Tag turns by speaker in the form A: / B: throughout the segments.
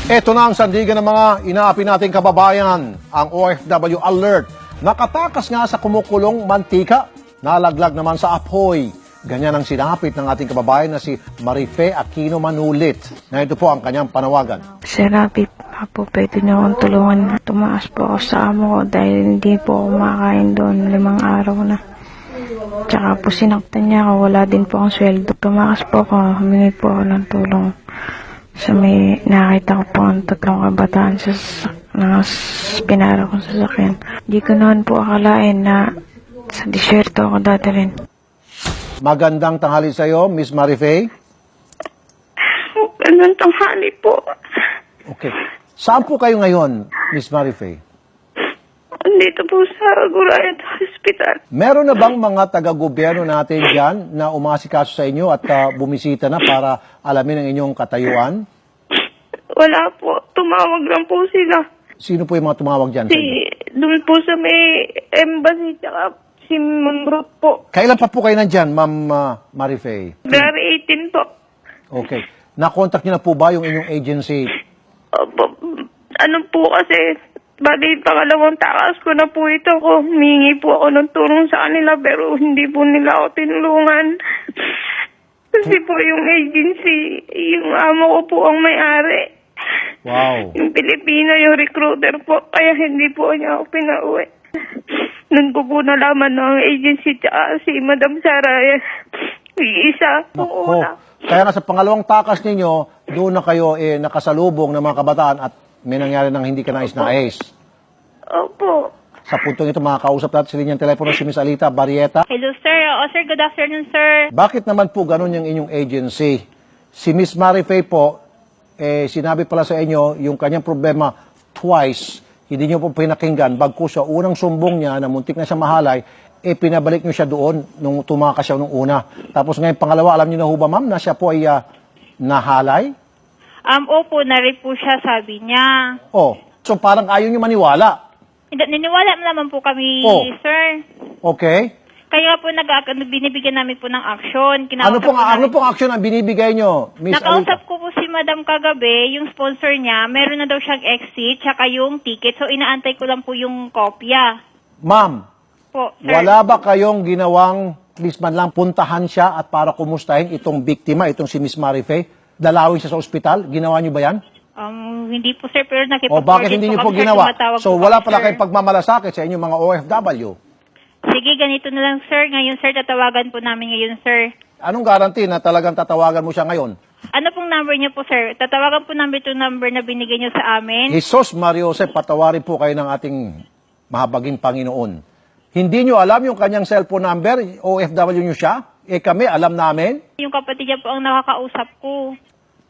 A: Ito na ang sandigan ng mga inaapi nating kababayan, ang OFW Alert. Nakatakas nga sa kumukulong mantika, nalaglag naman sa apoy. Ganyan ang sinapit ng ating kababayan na si Marife Aquino Manulit. Na ito po ang kanyang panawagan.
B: Sir Rapi, po, pwede niyo akong tulungan. Tumaas po ako sa amo ko dahil hindi po ako makain doon 5 araw na. Tsaka po sinaktan niya ako, wala din po akong sweldo. Tumakas po ako, humingi po ako ng tulong. Sa may nakita ko po ang 3 kabataan na pinara kong sasakyan. Hindi ko naman po akalain na sa disyerto ako dadalhin.
A: Magandang tanghali sa iyo, Miss Marife.
B: Magandang tanghali po.
A: Okay. Saan po kayo ngayon, Miss Marife?
B: Andito po sa Gurayat Hospital.
A: Meron na bang mga taga-gobyerno natin dyan na umasikaso sa inyo at bumisita na para alamin ang inyong katayuan?
B: Wala po. Tumawag lang po sila.
A: Sino po yung mga tumawag dyan sa inyo?
B: Doon po sa may embassy tsaka si Mambrot po.
A: Kailan pa po kayo nandyan, Ma'am Marife?
B: February 18 po.
A: Okay. Na-contact niyo na po ba yung inyong agency?
B: Ano po kasi, bali pangalawang takas ko na po ito ko. Humingi po ako ng tulong sa kanila pero hindi po nila ako tinulungan. Kasi po yung agency, yung amo ko po ang may-ari.
A: Wow.
B: Yung Pilipino, yung recruiter po, kaya hindi po niya ako pinauwi. Nun ko po nalaman ng agency tsaka si Madam Sara, isa.
A: Nako. Kaya nga sa pangalawang takas ninyo, doon na kayo nakasalubong ng mga kabataan at may nangyari ng hindi ka nais-nais.
B: Opo.
A: Sa puntong ito, makakausap natin sa linyang telepono si Miss Alita Barrieta.
C: Hello, sir. Sir, good afternoon, sir.
A: Bakit naman po ganun yung inyong agency? Si Miss Marife po, sinabi pala sa inyo yung kanyang problema twice, hindi niyo po pinakinggan. Bagkus sa unang sumbong niya na muntik na siya mahalay, pinabalik niyo siya doon nung tumakas siya nung una. Tapos ngayon pangalawa, alam niyo na ho ba ma'am na siya po ay nahalay?
C: Opo, na-rape po siya, sabi niya.
A: Oh, so parang ayaw niyo maniwala.
C: Niniwala naman po kami,
A: Oh.
C: sir.
A: Okay?
C: Kaya po binibigyan namin po ng action.
A: Ano pong action ang binibigay niyo, Miss Alita?
C: Nakausap ko po si Madam kagabi, yung sponsor niya, meron na daw siyang exit, tsaka yung ticket. So, inaantay ko lang po yung kopya.
A: Ma'am,
C: Po, sir.
A: wala ba kayong ginawang, please man lang, puntahan siya at para kumustahin itong biktima, itong si Miss Marife? Dalawin siya sa ospital? Ginawa niyo ba yan?
C: Hindi po, sir, pero
A: O bakit hindi niyo po ginawa? So wala pala kayong
C: pag...
A: pagmamalasakit sa inyong mga OFW.
C: Sige, ganito na lang, sir. Ngayon, sir, tatawagan po namin ngayon, sir.
A: Anong guarantee na talagang tatawagan mo siya ngayon?
C: Ano pong number niyo po, sir? Tatawagan po namin itong number na binigay niyo sa amin.
A: Jesus Mario Jose, patawarin po kayo ng ating mahabaging Panginoon. Hindi niyo alam yung kanyang cellphone number, OFW niyo siya? Kami, alam namin.
C: Yung kapatid niya po ang nakakausap ko.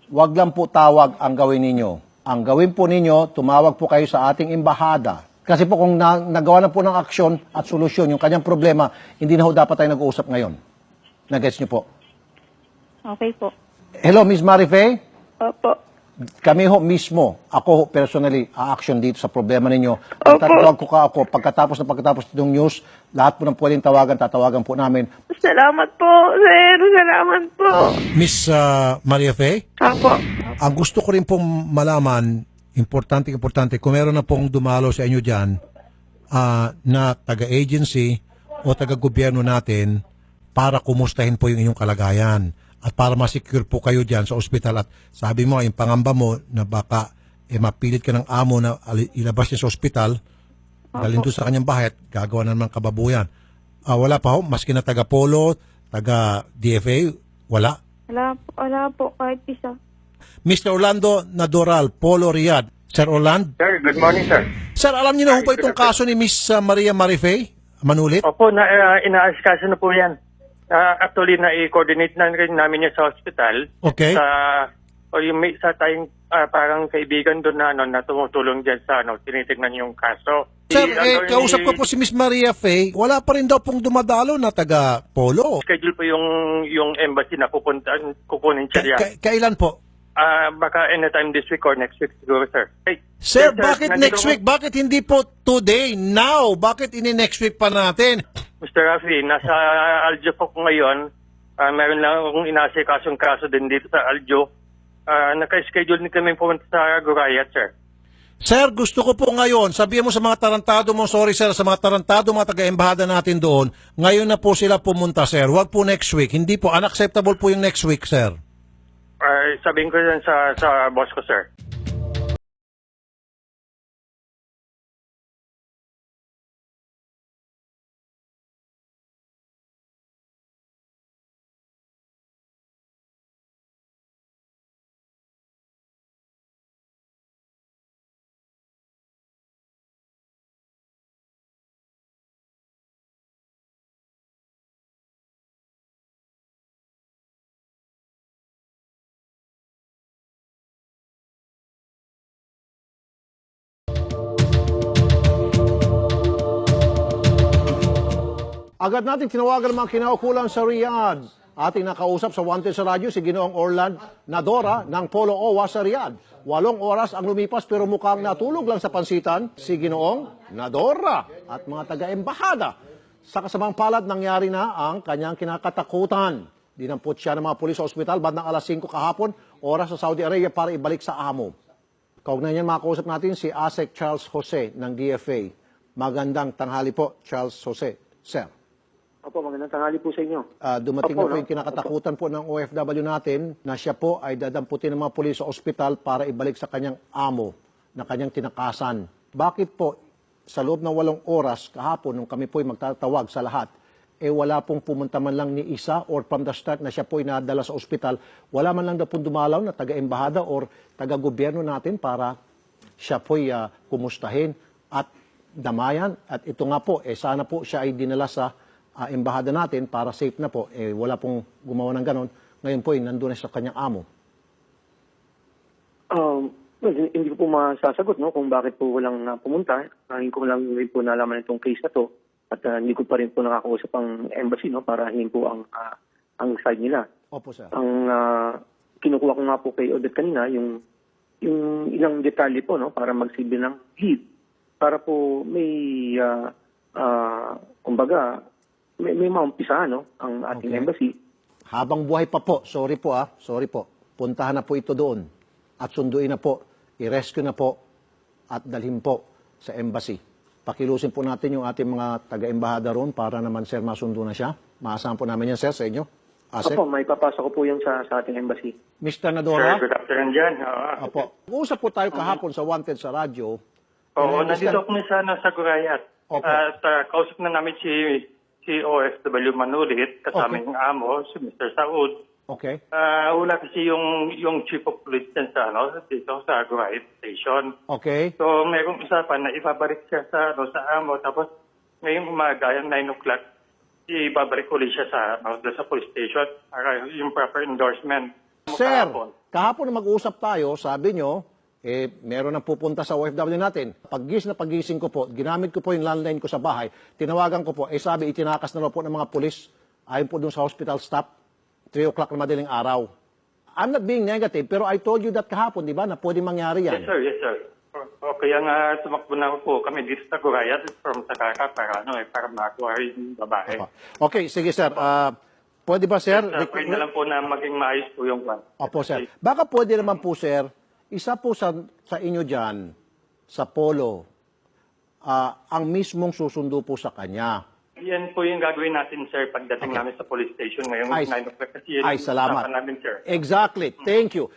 A: Huwag lang po tawag ang gawin ninyo. Ang gawin po ninyo, tumawag po kayo sa ating embahada. Kasi po kung nagawa na po ng aksyon at solusyon yung kanyang problema, hindi na ho dapat tayo nag-uusap ngayon. Nag-gets niyo po.
C: Okay po.
A: Hello, Miss Marife?
B: Opo.
A: Kami ho mismo, ako ho personally, a-action dito sa problema ninyo.
B: Opo.
A: Tatawag ko ka ako, pagkatapos itong news, lahat po ng pwedeng tawagan, tatawagan po namin.
B: Salamat po, sir. Salamat po.
A: Miss Maria Faye?
B: Opo.
A: Ang gusto ko rin pong malaman, importante, kung meron na pong dumalo sa inyo dyan, na taga-agency o taga-gobyerno natin para kumustahin po yung inyong kalagayan at para masecure po kayo dyan sa ospital. At sabi mo, yung pangamba mo na baka mapilit ka ng amo na ilabas niya sa ospital, dalhin doon sa kanyang bahay at gagawa na naman kababuyan. Wala pa ho, maski na taga-Polo, taga-DFA, wala.
B: Wala po, kahit isa.
A: Mr. Orlando Nadoral, Polo Riyadh. Sir Orlando?
D: Sir, good morning, sir.
A: Sir, alam niyo na ho ba itong kaso ni Miss Maria Marife Manulit?
D: Opo, inaasikaso na po yan. Actually, na-coordinate na rin namin yan sa hospital.
A: Okay.
D: Sa tayong parang kaibigan doon na tumutulong dyan sa tinitignan yung kaso.
A: Sir, kausap ko po si Miss Maria Faye, wala pa rin daw pong dumadalo na taga-Polo.
D: Schedule po yung embassy na kukunin siya yan.
A: Kailan po?
D: Baka anytime this week or next week siguro, sir. Hey,
A: Sir,
D: yes,
A: bakit
D: nandito
A: next week? Bakit hindi po today, now? Bakit ini-next week pa natin?
D: Mr. Rafi, nasa Aljo po ko ngayon. Meron lang akong inasikasong kaso din dito sa Aljo. Naka-schedule din kami pumunta sa Gurayat, sir.
A: Sir, gusto ko po ngayon, sabihin mo sa mga tarantado mo, sorry sir, sa mga tarantado mga taga-embahada natin doon, ngayon na po sila pumunta, sir. Huwag po next week. Hindi po, unacceptable po yung next week, sir.
D: Sabihin ko yan sa boss ko, sir.
A: Agad natin tinawagan ang mga kinaukulan sa Riyadh. Ating nakausap sa Wanted sa Radyo si Ginoong Orland Nadora ng Polo Owa sa Riyadh. 8 oras ang lumipas pero mukhang natulog lang sa pansitan si Ginoong Nadora at mga taga-embahada. Sa kasamang palad nangyari na ang kanyang kinakatakutan. Dinampot siya ng mga pulis sa ospital bandang alas 5 kahapon, oras sa Saudi Arabia para ibalik sa amo. Kaugnay niyan makausap natin si ASEC Charles Jose ng DFA. Magandang tanghali po, Charles Jose. Sir.
E: Opo, magandang tanghali po sa inyo.
A: Dumating na
E: Opo,
A: po yung kinakatakutan po ng OFW natin na siya po ay dadamputin ng mga pulis sa ospital para ibalik sa kanyang amo na kanyang tinakasan. Bakit po sa loob ng 8 oras kahapon nung kami po ay magtatawag sa lahat, wala pong pumunta man lang ni isa or from the start na siya po ay nadala sa ospital, wala man lang daw pong dumalaw na taga-embahada or taga-gobyerno natin para siya po ay kumustahin at damayan. At ito nga po, sana po siya ay dinala sa embahada natin para safe na po. Wala pong gumawa ng ganon. Ngayon po, nandun na sa kanyang amo.
E: Hindi ko po masasagot kung bakit po walang pumunta. Hindi ko lang rin po nalaman itong case na to. At hindi ko pa rin po nakakausap ang embassy para hingin po ang side nila.
A: Opo, sir.
E: Ang kinukuha ko nga po kay Odette kanina, yung ilang detalye po para magsilbi ng lead. Para po may, kumbaga, may maumpisahan ang ating embassy.
A: Habang buhay pa po, sorry po, puntahan na po ito doon at sunduin na po, i-rescue na po at dalhin po sa embassy. Pakilusin po natin yung ating mga taga-embahada roon para naman, sir, masundo na siya. Maasahan po namin yan, sir, sa inyo. Asek.
E: Opo, may papasok ko po yan sa ating embassy.
A: Mr. Nadora?
D: Sir, good afternoon dyan.
A: Opo. Usap po tayo kahapon sa Wanted sa radyo.
D: Oo, nandito kami sa Gurayat.
A: Opo.
D: At kausap na namin si OFW Manulit, kasama yung amo, si Mr. Saud.
A: Okay.
D: Wala kasi yung chief of police dyan dito sa Gurayat Station.
A: Okay.
D: So, mayroong usapan na ibabalik siya sa amo, tapos ngayong umaga, yung 9 o'clock, ibabalik ulit siya sa police station para yung proper endorsement.
A: Sir, kahapon na mag-uusap tayo, sabi nyo, meron na pupunta sa OFW natin. Paggising ko po, ginamit ko po yung landline ko sa bahay, tinawagan ko po, sabi, itinakas na po ng mga pulis, ayon po dun sa hospital staff, 3 o'clock na madaling araw. I'm not being negative, pero I told you that kahapon, di ba, na pwede mangyari yan.
D: Yes, sir. Kaya nga tumakbo na po kami dito sa Gurayat from Sakaka para makuha yung babae.
A: Okay, sige sir. Pwede ba sir?
D: Pwede na lang po na maging maayos po yung plan.
A: Opo sir. Baka pwede naman po sir, isa po sa inyo dyan, sa Polo, ang mismong susundo po sa kanya.
D: Yan po yung gagawin natin, sir, pagdating namin sa police station ngayong 9 o'clock. Kasi yan yung
A: salamat.
D: usapan namin, sir.
A: Exactly. Thank you.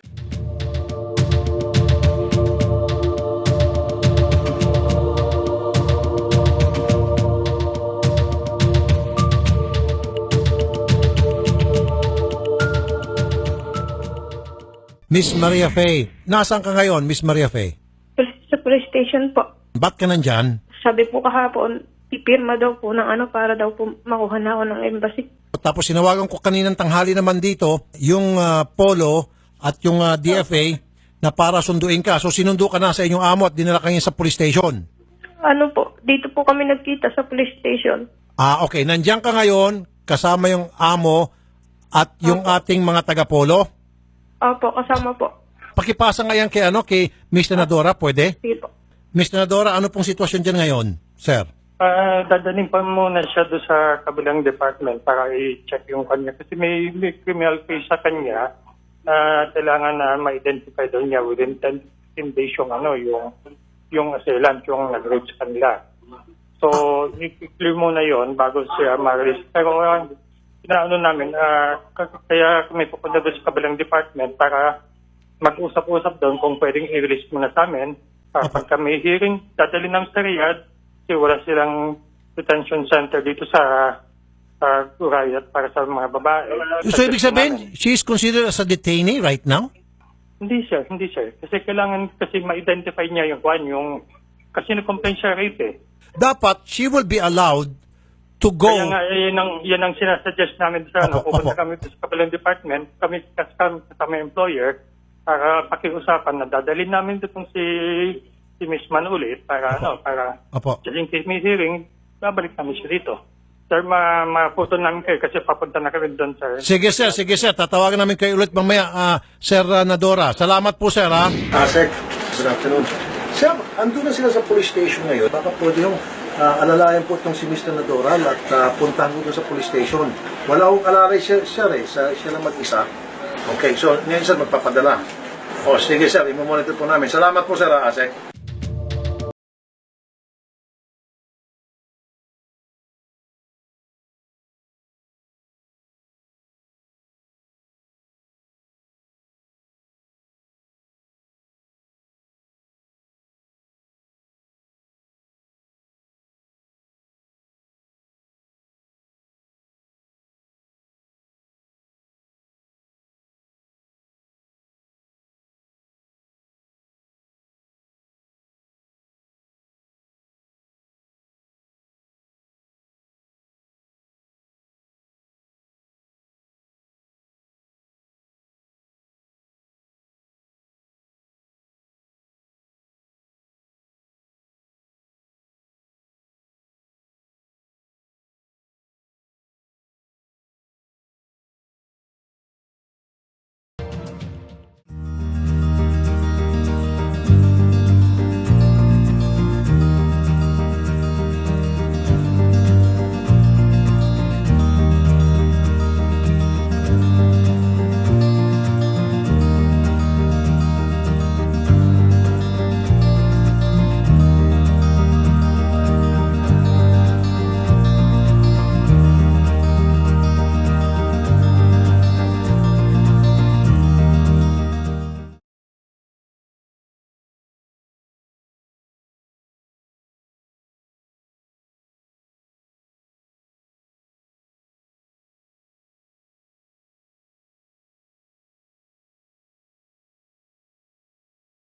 A: Miss Maria Faye, nasaan ka ngayon, Miss Maria Faye?
B: Sa police station po.
A: Ba't ka nandyan?
B: Sabi po kahapon, pipirma daw po ng para daw po makuha na ako ng embassy.
A: Tapos sinawagan ko kaninang tanghali naman dito, yung Polo at yung DFA na para sunduin ka. So sinundo ka na sa inyong amo at dinala ka sa police station.
B: Dito po kami nagkita sa police station.
A: Okay. Nandyan ka ngayon, kasama yung amo at yung ating mga taga-Polo?
B: Opo, kasama po.
A: Pakipasa nga yan kay Mr. Nadora, pwede?
B: Sige po.
A: Mr. Nadora, ano pong sitwasyon dyan ngayon, sir?
D: Dadaling pa muna siya doon sa kabilang department para i-check yung kanya. Kasi may criminal case sa kanya kailangan na ma-identify daw niya within 10 days yung assailant, yung nag-rape sa kanila. So, i-clear muna yon bago siya ma-release. Pero inaano namin, kaya kami pupunta doon sa kabilang department para mag-usap-usap doon kung pwedeng i-release muna sa amin. Pag kami hearing, dadali namin sa Riyadh kasi wala silang detention center dito sa Riyadh para sa mga babae.
A: So, ibig sabihin, she is considered as a detainee right now?
D: Hindi sir. Kasi kailangan ma-identify niya yung kasi na-complain siya rape eh.
A: Dapat, she will be allowed to go.
D: Kaya nga, yan ang sinasuggest namin sa pupunta kami sa kabilang department, kami employer, para pakiusapan na dadalhin namin itong si Miss Man ulit para just in case may hearing, babalik namin siya dito. Sir, maputo namin kayo kasi papunta na kami doon, sir.
A: Sige sir, tatawagan namin kayo ulit mamaya, Sir Nadora. Salamat po sir ha.
F: Sir, good afternoon. Sir, andun na sila sa police station ngayon. Baka pwede yung alalayan po itong si Mr. Nadoral at puntahan ko doon sa police station. Wala akong alalay sir siya lang mag-isa. Okay, so ngayon sir, magpapadala. O sige sir, imamonitor po namin. Salamat po sir, Asek.